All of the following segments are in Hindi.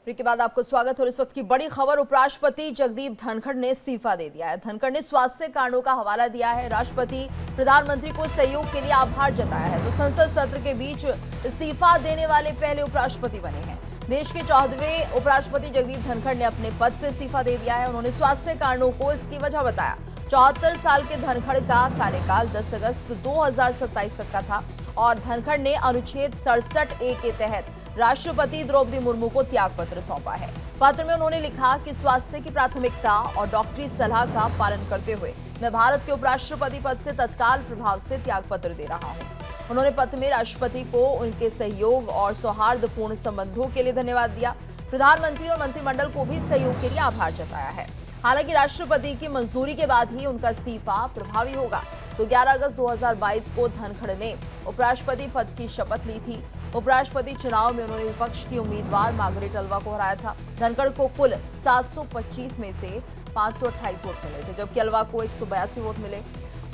ब्रेक के बाद आपको स्वागत। और इस वक्त की बड़ी खबर, उपराष्ट्रपति जगदीप धनखड़ ने इस्तीफा दे दिया है। धनखड़ ने स्वास्थ्य कारणों का हवाला दिया है। राष्ट्रपति प्रधानमंत्री को सहयोग के लिए आभार जताया है। तो संसद सत्र के बीच इस्तीफा देने वाले पहले उपराष्ट्रपति बने हैं। देश के 14वें उपराष्ट्रपति जगदीप धनखड़ ने अपने पद से इस्तीफा दे दिया है। उन्होंने स्वास्थ्य कारणों को इसकी वजह बताया। 74 साल के धनखड़ का कार्यकाल 10 अगस्त 2027 तक का था और धनखड़ ने अनुच्छेद 67A के तहत राष्ट्रपति द्रौपदी मुर्मू को त्याग पत्र सौंपा है। पत्र में उन्होंने लिखा कि स्वास्थ्य की प्राथमिकता और डॉक्टरी सलाह का पालन करते हुए मैं भारत के उपराष्ट्रपति पद से तत्काल प्रभाव से त्याग पत्र दे रहा हूं। उन्होंने पत्र में राष्ट्रपति को उनके सहयोग और सौहार्दपूर्ण संबंधों के लिए धन्यवाद दिया। प्रधानमंत्री और मंत्रिमंडल को भी सहयोग के लिए आभार जताया है। हालांकि राष्ट्रपति की मंजूरी के बाद ही उनका इस्तीफा प्रभावी होगा। तो 11 अगस्त 2022 को धनखड़ ने उपराष्ट्रपति पद की शपथ ली थी। उपराष्ट्रपति चुनाव में उन्होंने विपक्ष की उम्मीदवार मार्गरेट अल्वा को हराया था। धनखड़ को कुल 725 में से 528 वोट मिले थे, जबकि अल्वा को 182 वोट मिले।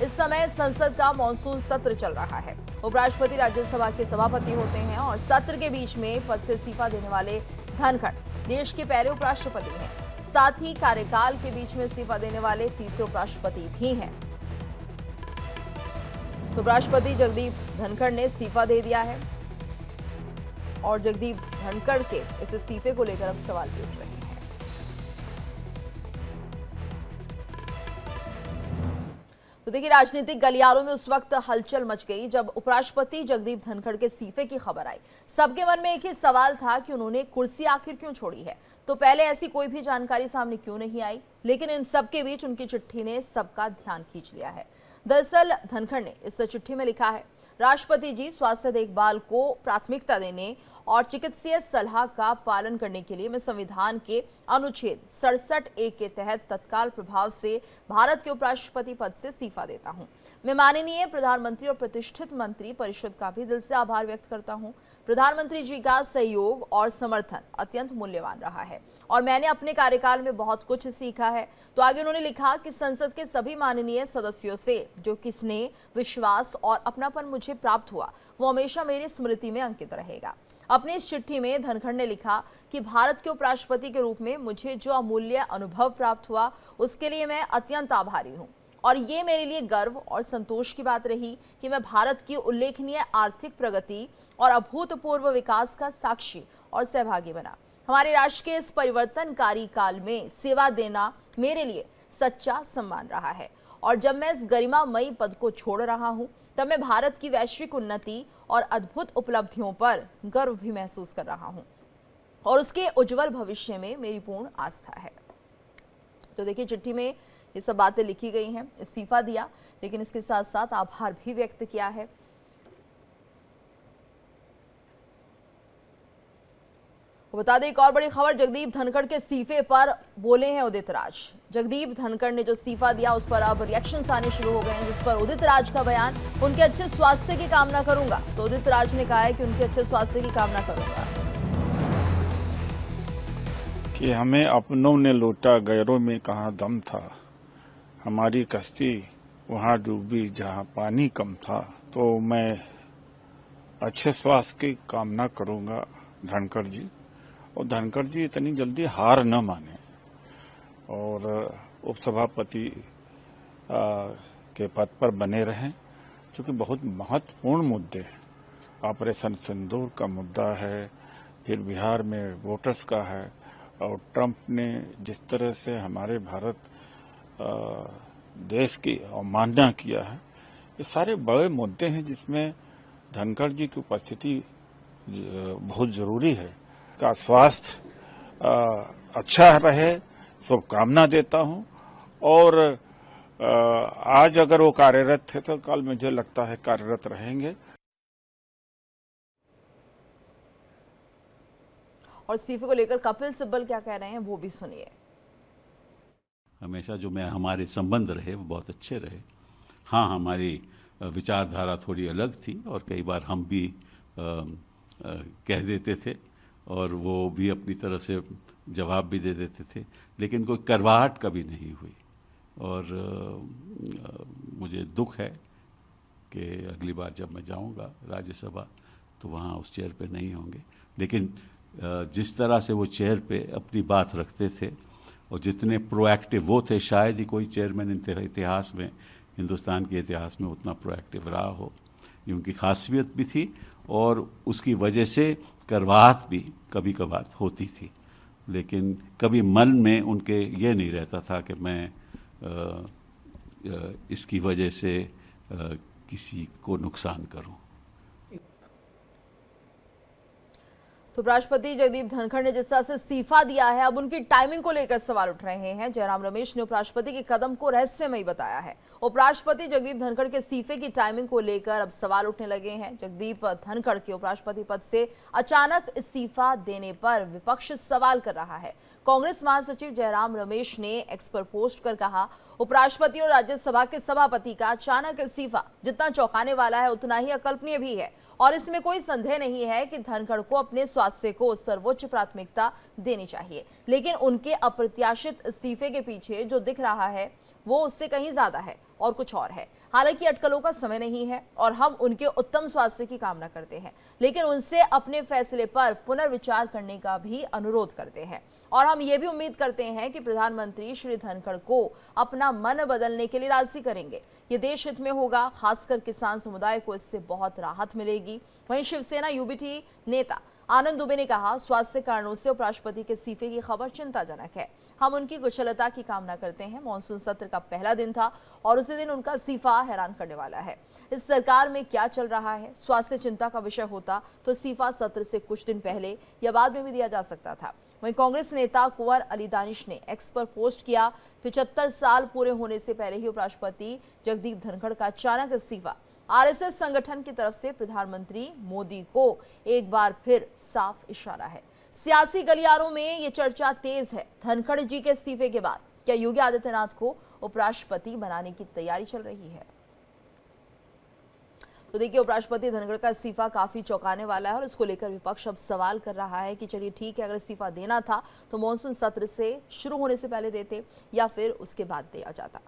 इस समय संसद का मॉनसून सत्र चल रहा है। उपराष्ट्रपति राज्यसभा के सभापति होते हैं और सत्र के बीच में पद से इस्तीफा देने वाले धनखड़ देश के पहले उपराष्ट्रपति हैं। साथ ही कार्यकाल के बीच में इस्तीफा देने वाले तीसरे उपराष्ट्रपति भी हैं। तो उपराष्ट्रपति जगदीप धनखड़ ने इस्तीफा दे दिया है और जगदीप धनखड़ के इस इस्तीफे को लेकर अब सवाल भी उठ रहे हैं। तो देखिए, राजनीतिक गलियारों में उस वक्त हलचल मच गई जब उपराष्ट्रपति जगदीप धनखड़ के इस्तीफे की खबर आई। सबके मन में एक ही सवाल था कि उन्होंने कुर्सी आखिर क्यों छोड़ी है। तो पहले ऐसी कोई भी जानकारी सामने क्यों नहीं आई, लेकिन इन सब के बीच उनकी चिट्ठी ने सबका ध्यान खींच लिया है। दरअसल धनखड़ ने इस चिट्ठी में लिखा है, राष्ट्रपति जी, स्वास्थ्य देखभाल को प्राथमिकता देने और चिकित्सीय सलाह का पालन करने के लिए मैं संविधान के अनुच्छेद 67A के तहत तत्काल प्रभाव से भारत के उपराष्ट्रपति पद से इस्तीफा देता हूं। मैं माननीय प्रधानमंत्री और प्रतिष्ठित मंत्री परिषद का भी दिल से आभार व्यक्त करता हूं। प्रधानमंत्री जी का सहयोग और समर्थन अत्यंत मूल्यवान रहा है और मैंने अपने कार्यकाल में बहुत कुछ सीखा है। तो आगे उन्होंने लिखा कि संसद के सभी माननीय सदस्यों से जो कि स्नेह, विश्वास और अपनापन मुझे प्राप्त हुआ, वो हमेशा मेरी स्मृति में अंकित रहेगा। अपनी इस चिट्ठी में धनखड़ ने लिखा कि भारत के उपराष्ट्रपति के रूप में मुझे जो अमूल्य अनुभव प्राप्त हुआ, उसके लिए मैं अत्यंत आभारी हूँ और ये मेरे लिए गर्व और संतोष की बात रही कि मैं भारत की उल्लेखनीय आर्थिक प्रगति और अभूतपूर्व विकास का साक्षी और सहभागी बना। हमारे राष्ट्र के इस परिवर्तनकारी काल में सेवा देना मेरे लिए सच्चा सम्मान रहा है और जब मैं इस गरिमामयी पद को छोड़ रहा हूं, तब मैं भारत की वैश्विक उन्नति और अद्भुत उपलब्धियों पर गर्व भी महसूस कर रहा हूं और उसके उज्जवल भविष्य में मेरी पूर्ण आस्था है। तो देखिए, चिट्ठी में ये सब बातें लिखी गई हैं। इस्तीफा दिया, लेकिन इसके साथ साथ आभार भी व्यक्त किया है। बता दें, एक और बड़ी खबर, जगदीप धनखड़ के इस्तीफे पर बोले हैं उदित राज। जगदीप धनखड़ ने जो इस्तीफा दिया उस पर अब रिएक्शंस आने शुरू हो गए हैं, जिस पर उदित राज का बयान, उनके अच्छे स्वास्थ्य की कामना करूंगा। तो उदित राज ने कहा है कि उनके अच्छे स्वास्थ्य की कामना करूंगा। कि हमें अपनों ने लूटा, गैरों में कहाँ दम था, हमारी कश्ती वहां डूबी जहां पानी कम था। तो मैं अच्छे स्वास्थ्य की कामना करूंगा धनखड़ जी, और धनखड़ जी इतनी जल्दी हार न माने और उपसभापति के पद पर बने रहें, क्योंकि बहुत महत्वपूर्ण मुद्दे हैं। ऑपरेशन सिंदूर का मुद्दा है, फिर बिहार में वोटर्स का है, और ट्रंप ने जिस तरह से हमारे भारत देश की अवमानना किया है, ये सारे बड़े मुद्दे हैं जिसमें धनखड़ जी की उपस्थिति बहुत जरूरी है। का स्वास्थ्य अच्छा रहे, शुभकामना देता हूं। और आज अगर वो कार्यरत थे तो कल मुझे लगता है कार्यरत रहेंगे। और इस्तीफे को लेकर कपिल सिब्बल क्या कह रहे हैं, वो भी सुनिए। हमेशा जो हमारे संबंध रहे वो बहुत अच्छे रहे। हाँ, हमारी विचारधारा थोड़ी अलग थी और कई बार हम भी कह देते थे और वो भी अपनी तरफ से जवाब भी दे देते थे, लेकिन कोई करवाहट कभी नहीं हुई। और मुझे दुख है कि अगली बार जब मैं जाऊंगा राज्यसभा तो वहाँ उस चेयर पे नहीं होंगे, लेकिन जिस तरह से वो चेयर पे अपनी बात रखते थे और जितने प्रोएक्टिव वो थे, शायद ही कोई चेयरमैन इतिहास में, हिंदुस्तान के इतिहास में उतना प्रोएक्टिव रहा हो। ये उनकी खासियत भी थी और उसकी वजह से करवाहट भी कभी कभार होती थी, लेकिन कभी मन में उनके ये नहीं रहता था कि मैं इसकी वजह से किसी को नुकसान करूं। तो उपराष्ट्रपति जगदीप धनखड़ ने जिस तरह से इस्तीफा दिया है, अब उनकी टाइमिंग को लेकर सवाल उठ रहे हैं। जयराम रमेश ने उपराष्ट्रपति के कदम को रहस्यमयी बताया है। उपराष्ट्रपति जगदीप धनखड़ के इस्तीफे की टाइमिंग को लेकर अब सवाल उठने लगे हैं। जगदीप धनखड़ के उपराष्ट्रपति पद से अचानक इस्तीफा देने पर विपक्ष सवाल कर रहा है। कांग्रेस महासचिव जयराम रमेश ने एक्स पर पोस्ट कर कहा, उपराष्ट्रपति और राज्यसभा के सभापति का अचानक इस्तीफा जितना चौंकाने वाला है उतना ही अकल्पनीय भी है और इसमें कोई संदेह नहीं है कि धनखड़ को अपने स्वास्थ्य को सर्वोच्च प्राथमिकता देनी चाहिए, लेकिन उनके अप्रत्याशित इस्तीफे के पीछे जो दिख रहा है वो उससे कहीं ज्यादा है और कुछ और है। हालांकि अटकलों का समय नहीं है और हम उनके उत्तम स्वास्थ्य की कामना करते हैं, लेकिन उनसे अपने फैसले पर पुनर्विचार करने का भी अनुरोध करते हैं और हम ये भी उम्मीद करते हैं कि प्रधानमंत्री श्री धनखड़ को अपना मन बदलने के लिए राजी करेंगे। ये देश हित में होगा, खासकर किसान समुदाय को इससे बहुत राहत मिलेगी। वहीं शिवसेना यूबीटी नेता आनंद दुबे ने कहा, स्वास्थ्य कारणों से उपराष्ट्रपति के इस्तीफे की खबर चिंताजनक है। हम उनकी कुशलता की कामना करते हैं। मॉनसून सत्र का पहला दिन था और उसी दिन उनका इस्तीफा हैरान करने वाला है। इस सरकार में क्या चल रहा है? स्वास्थ्य चिंता का विषय होता तो इस्तीफा सत्र से कुछ दिन पहले या बाद में भी दिया जा सकता था। वहीं कांग्रेस नेता कुंवर अली दानिश ने एक्स पर पोस्ट किया, 75 साल पूरे होने से पहले ही उपराष्ट्रपति जगदीप धनखड़ का अचानक इस्तीफा आरएसएस संगठन की तरफ से प्रधानमंत्री मोदी को एक बार फिर साफ इशारा है। सियासी गलियारों में ये चर्चा तेज है। धनखड़ जी के इस्तीफे के बाद क्या योगी आदित्यनाथ को उपराष्ट्रपति बनाने की तैयारी चल रही है? तो देखिए, उपराष्ट्रपति धनखड़ का इस्तीफा काफी चौंकाने वाला है और इसको लेकर विपक्ष अब सवाल कर रहा है कि चलिए ठीक है, अगर इस्तीफा देना था तो मॉनसून सत्र से शुरू होने से पहले देते या फिर उसके बाद दिया जाता।